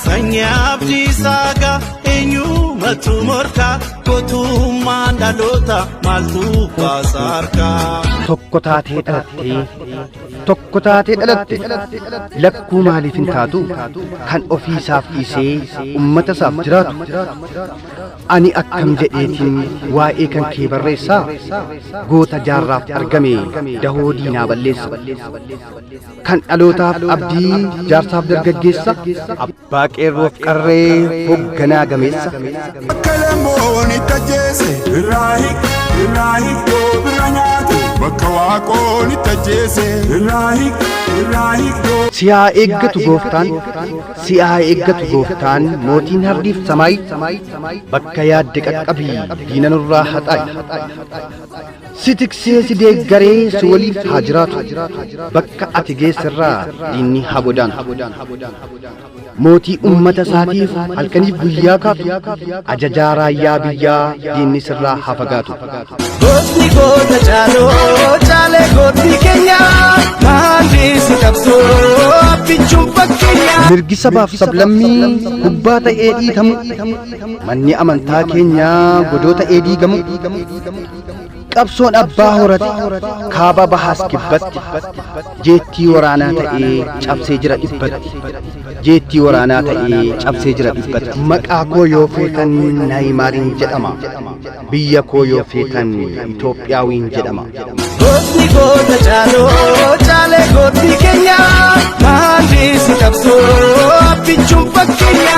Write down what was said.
Sanyab di saga enyu matu morka kotu mandalota maltu pasarka. Tokko taatee dhalatte lakkuu maaliif hin taatu kan ofiisaaf dhiisee ummata isaaf jiraatu. Ani akkam jedheetiin waa'ee kan kee barreessaa goota jaarraaf argame dahoo diinaa balleessa. Kan dhalootaaf abdii jaarsaaf dargaggeessa abbaa qeerroof qarree hoogganaa gameessa. Kalamooni tajjeese irraahi biranyaato bakka waaqooni tajjeese irraahi si'aa eeggatu gooftaan mootiin hardiif samaay bakka yaadde qaqqabii diina nurraa haxaa'i. Si tiksee si deeggaree si waliif haa jiraatu bakka ati geessirraa diinni haa godaantu. Mootii ummata isaatiif halkaniif guyyaa kaatu ajajaa raayyaa biyyaa diinni sirraa haa fagaatu. Gootni goota caalee gootni keenya maandii si qabsoo abbichuun fakkeenya. Mirgi sabaaf sablammii gubbaa ta'ee dhiitamu manni amantaa keenyaa godoo ta'ee diigamu. Qabsoon abbaa horate kaaba bahaas kibbatti jeettii waraanaa ta'ee cabsee jira dhibbatti. Jeettii waraanaa ta'ee cabsee jira dhibbatti. Maqaa koo yoo feetan Naayimaariin jedhama. Biyya koo yoo feetan Itoophiyaawiin jedhama. Gootni goota caalee gootni keenya maandii si qabsoo abbichuun fakkeenya.